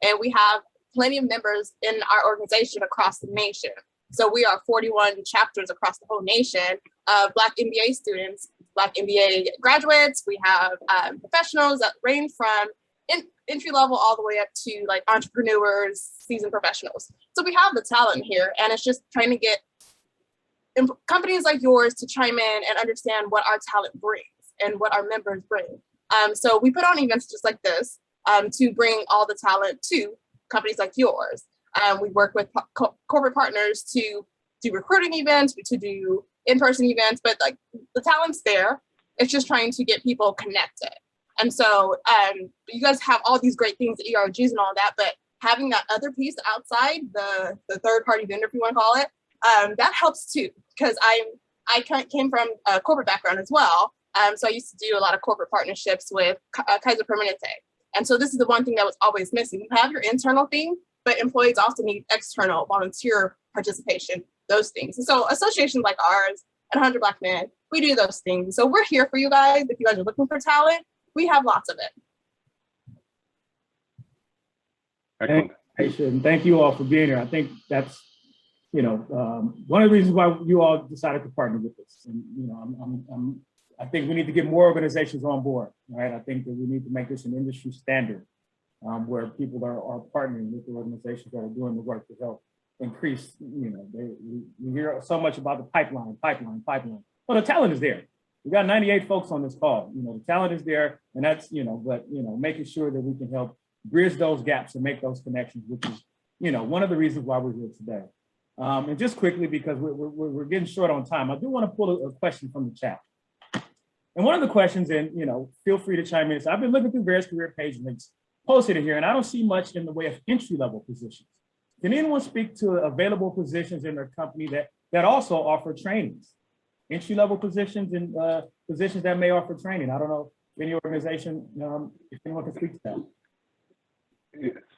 J: and we have plenty of members in our organization across the nation. So we are 41 chapters across the whole nation of Black MBA students, Black MBA graduates. We have professionals that range from entry level all the way up to entrepreneurs, seasoned professionals. So we have the talent here, and it's just trying to get companies like yours to chime in and understand what our talent brings and what our members bring. So we put on events just like this to bring all the talent to companies like yours. We work with corporate partners to do recruiting events, to do in-person events, but the talent's there. It's just trying to get people connected. And so you guys have all these great things, the ERGs and all that, but having that other piece outside, the third-party vendor, if you want to call it, that helps too, because I came from a corporate background as well. So I used to do a lot of corporate partnerships with Kaiser Permanente. And so this is the one thing that was always missing. You have your internal thing, but employees also need external volunteer participation, those things. And so associations like ours and 100 Black Men, we do those things. So we're here for you guys. If you guys are looking for talent, we have lots of it.
A: Excellent. Thank you all for being here. I think that's, one of the reasons why you all decided to partner with us. And, I think we need to get more organizations on board, right? I think that we need to make this an industry standard where people are partnering with the organizations that are doing the work to help increase, you know, we hear so much about the pipeline. Well, the talent is there. We got 98 folks on this call. You know, the talent is there, and that's, you know, but, you know, making sure that we can help bridge those gaps and make those connections, which is, you know, one of the reasons why we're here today. And just quickly, because we're getting short on time, I do want to pull a question from the chat. And one of the questions, and, you know, feel free to chime in. So I've been looking through various career page links posted in here, and I don't see much in the way of entry-level positions. Can anyone speak to available positions in their company that also offer trainings? Entry-level positions and positions that may offer training. I don't know if any organization, if anyone can speak to that.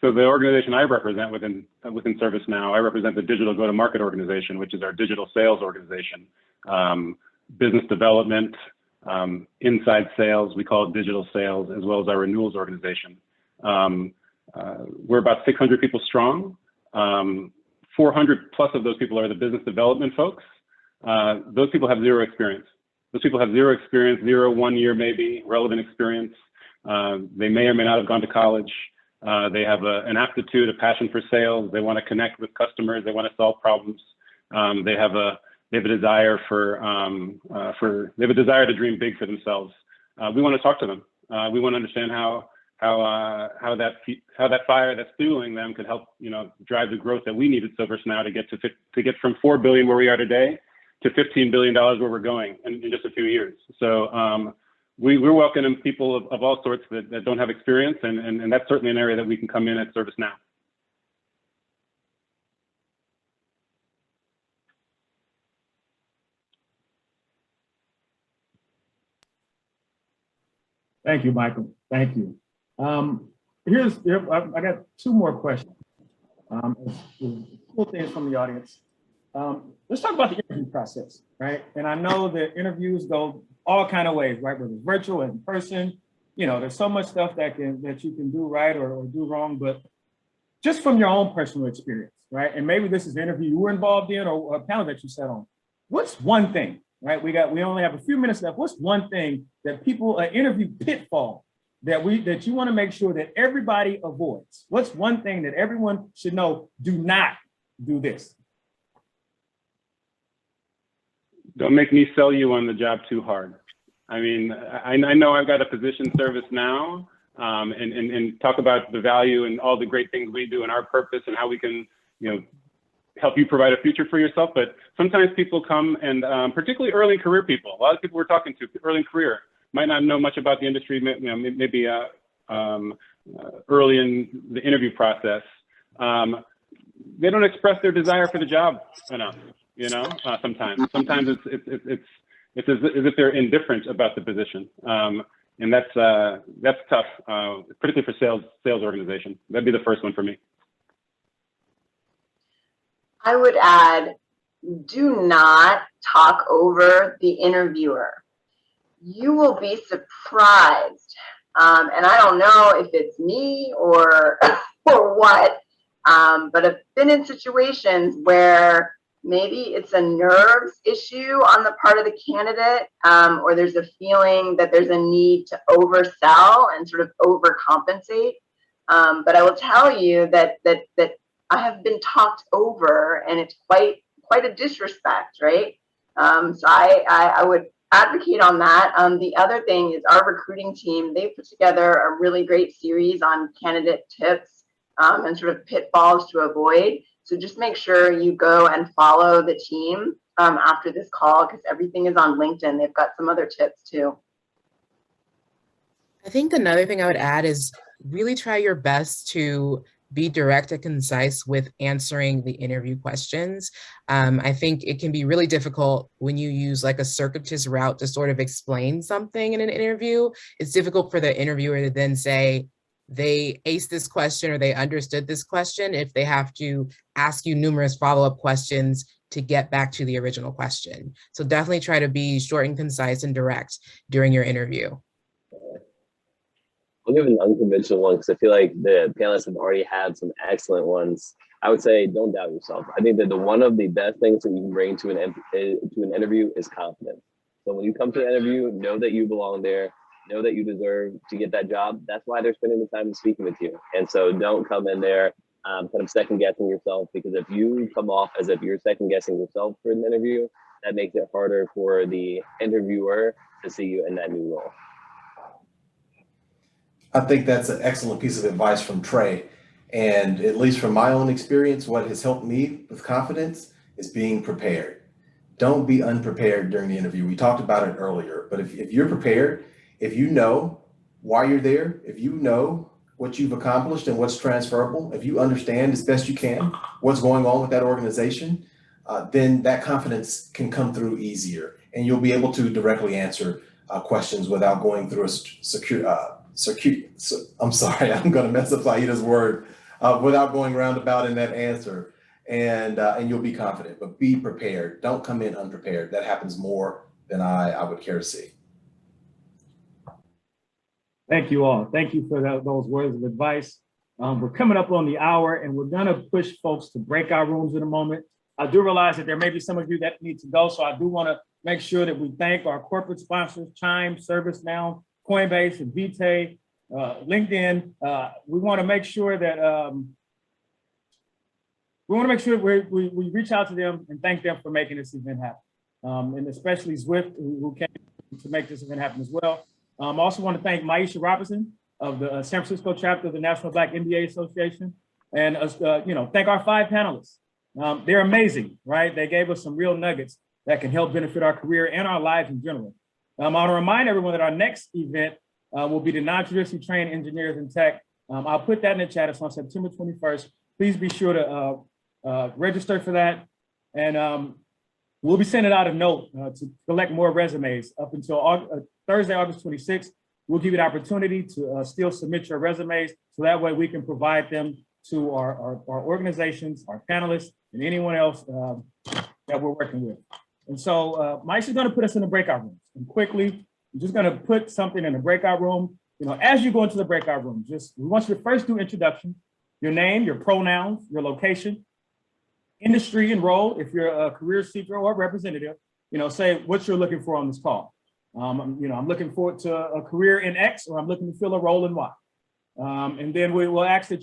D: So the organization I represent within ServiceNow, I represent the digital go-to-market organization, which is our digital sales organization. Business development, inside sales, we call it digital sales, as well as our renewals organization. We're about 600 people strong. 400 plus of those people are the business development folks. Those people have zero experience. Those people have zero experience, 1 year maybe, relevant experience. They may or may not have gone to college. They have an aptitude, a passion for sales. They want to connect with customers. They want to solve problems. They have a desire they have a desire to dream big for themselves. We want to talk to them. We want to understand how that fire that's fueling them could help, you know, drive the growth that we need at ServiceNow to get from 4 billion where we are today to $15 billion where we're going in just a few years. So we're welcoming people of all sorts that don't have experience, and that's certainly an area that we can come in at ServiceNow.
A: Thank you, Michael. Thank you. I got two more questions. Cool things from the audience. Let's talk about the interview process, right? And I know that interviews go all kind of ways, right? Whether it's virtual, in person, you know, there's so much stuff that you can do right or do wrong, but just from your own personal experience, right? And maybe this is an interview you were involved in or a panel that you sat on. What's one thing, right? We only have a few minutes left. What's one thing that people, an interview pitfall that you want to make sure that everybody avoids? What's one thing that everyone should know? Do not do this.
D: Don't make me sell you on the job too hard. I mean, I know I've got a position ServiceNow and talk about the value and all the great things we do and our purpose and how we can, you know, help you provide a future for yourself. But sometimes people come and particularly early career people, a lot of people we're talking to early in career might not know much about the industry, you know, maybe early in the interview process. They don't express their desire for the job enough. You know, sometimes it's as if they're indifferent about the position, and that's tough, particularly for sales organization. That'd be the first one for me.
B: I would add, do not talk over the interviewer. You will be surprised, and I don't know if it's me or what, but I've been in situations where maybe it's a nerves issue on the part of the candidate, or there's a feeling that there's a need to oversell and sort of overcompensate. But I will tell you that I have been talked over, and it's quite a disrespect, right? So I would advocate on that. The other thing is our recruiting team, they put together a really great series on candidate tips and sort of pitfalls to avoid. So just make sure you go and follow the team after this call, because everything is on LinkedIn. They've got some other tips too.
C: I think another thing I would add is really try your best to be direct and concise with answering the interview questions. I think it can be really difficult when you use like a circuitous route to sort of explain something in an interview. It's difficult for the interviewer to then say they aced this question or they understood this question if they have to ask you numerous follow-up questions to get back to the original question. So definitely try to be short and concise and direct during your interview.
E: I'll give an unconventional one because I feel like the panelists have already had some excellent ones. I would say don't doubt yourself. I think that one of the best things that you can bring to an interview is confidence. So when you come to the interview, know that you belong there, know that you deserve to get that job. That's why they're spending the time speaking with you. And so don't come in there kind of second guessing yourself, because if you come off as if you're second guessing yourself for an interview, that makes it harder for the interviewer to see you in that new role.
F: I think that's an excellent piece of advice from Trey. And at least from my own experience, what has helped me with confidence is being prepared. Don't be unprepared during the interview. We talked about it earlier, but if you're prepared, if you know why you're there, if you know what you've accomplished and what's transferable, if you understand as best you can what's going on with that organization, then that confidence can come through easier, and you'll be able to directly answer questions without going through I'm sorry, I'm going to mess up Syeda's word, without going roundabout in that answer, and you'll be confident, but be prepared. Don't come in unprepared. That happens more than I would care to see.
A: Thank you all. Thank you for those words of advice. We're coming up on the hour, and we're going to push folks to breakout rooms in a moment. I do realize that there may be some of you that need to go, so I do want to make sure that we thank our corporate sponsors, Chime, ServiceNow, Coinbase, Invitae, LinkedIn. We want to make sure that we reach out to them and thank them for making this event happen, and especially Zwift, who came to make this event happen as well. I also want to thank Maisha Robinson of the San Francisco chapter of the National Black MBA Association, and thank our 5 panelists. They're amazing, right? They gave us some real nuggets that can help benefit our career and our lives in general. I want to remind everyone that our next event will be the non-traditionally trained engineers in tech. I'll put that in the chat. It's on September 21st. Please be sure to register for that. And we'll be sending out a note to collect more resumes up until Thursday, August 26th. We'll give you the opportunity to still submit your resumes, so that way we can provide them to our organizations, our panelists, and anyone else that we're working with. And so Mike's is going to put us in the breakout rooms. And quickly, I'm just going to put something in the breakout room. As you go into the breakout room, we want you to first do introduction, your name, your pronouns, your location, industry and role. If you're a career seeker or representative, say what you're looking for on this call. I'm looking forward to a career in X, or I'm looking to fill a role in Y. And then we will ask that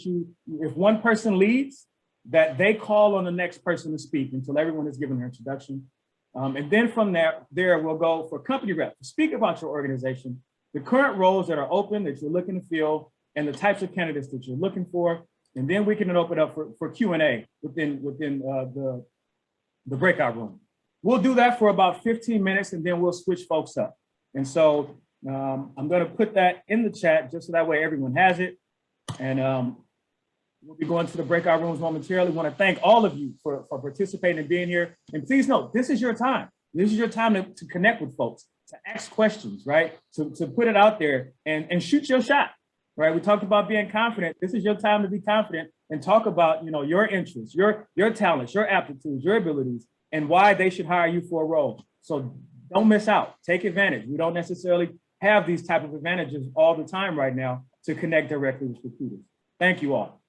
A: if one person leads, that they call on the next person to speak until everyone has given their introduction. And then from there we'll go for company rep to speak about your organization, the current roles that are open that you're looking to fill, and the types of candidates that you're looking for. And then we can open up for Q&A within the breakout room. We'll do that for about 15 minutes, and then we'll switch folks up. And so I'm going to put that in the chat just so that way everyone has it. And we'll be going to the breakout rooms momentarily. Want to thank all of you for participating and being here. And please note, this is your time. This is your time to connect with folks, to ask questions, right? To put it out there and shoot your shot, right? We talked about being confident. This is your time to be confident and talk about, your interests, your talents, your aptitudes, your abilities, and why they should hire you for a role. So don't miss out. Take advantage. We don't necessarily have these type of advantages all the time right now to connect directly with recruiters. Thank you all.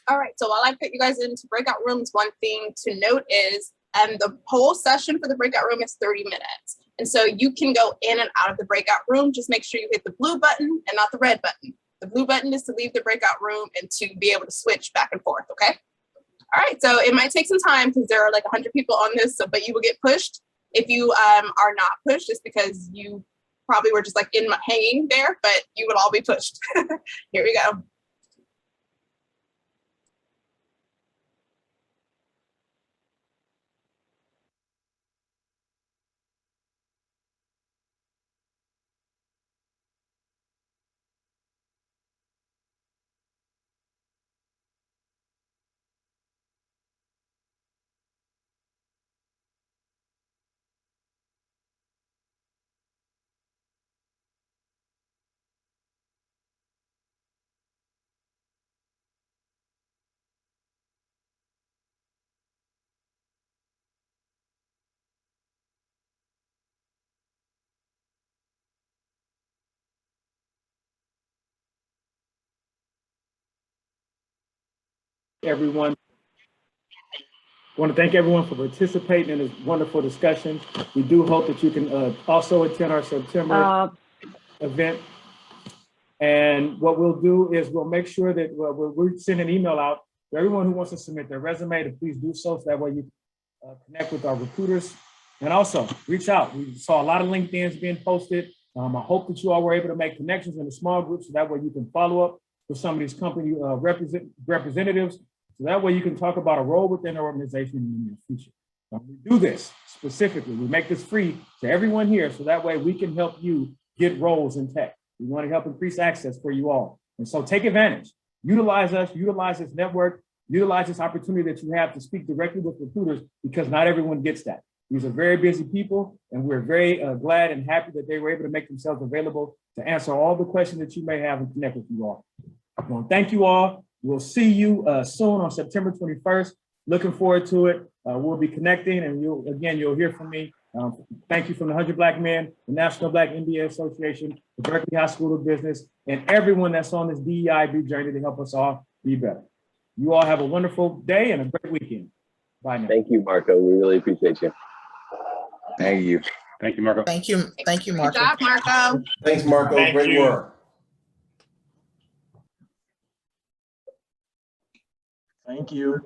J: All right, so while I put you guys into breakout rooms, one thing to note is the whole session for the breakout room is 30 minutes. And so you can go in and out of the breakout room. Just make sure you hit the blue button and not the red button. The blue button is to leave the breakout room and to be able to switch back and forth, okay? All right, so it might take some time because there are like 100 people on this, but you will get pushed. If you are not pushed, it's because you probably were just like hanging there, but you would all be pushed. Here we go.
A: Everyone, want to thank everyone for participating in this wonderful discussion. We do hope that you can also attend our September event. And what we'll do is we'll make sure that we'll send an email out to everyone who wants to submit their resume to please do so that way you connect with our recruiters. And also reach out. We saw a lot of LinkedIn's being posted. I hope that you all were able to make connections in a small group so that way you can follow up with some of these company representatives. So that way you can talk about a role within the organization in the near future. We do this specifically. We make this free to everyone here so that way we can help you get roles in tech. We want to help increase access for you all. And so take advantage. Utilize us, utilize this network, utilize this opportunity that you have to speak directly with recruiters because not everyone gets that. These are very busy people, and we're very glad and happy that they were able to make themselves available to answer all the questions that you may have and connect with you all. Well, thank you all. We'll see you soon on September 21st. Looking forward to it. We'll be connecting, and you'll hear from me. Thank you from the 100 Black Men, the National Black MBA Association, the Berkeley High School of Business, and everyone that's on this DEIB journey to help us all be better. You all have a wonderful day and a great weekend. Bye now.
E: Thank you, Marco. We really appreciate you.
F: Thank you.
D: Thank you, Marco.
K: Thank you. Thank you, Marco.
J: Good job, Marco.
F: Thanks, Marco.
A: Thank
F: Great
A: you.
F: work.
A: Thank you.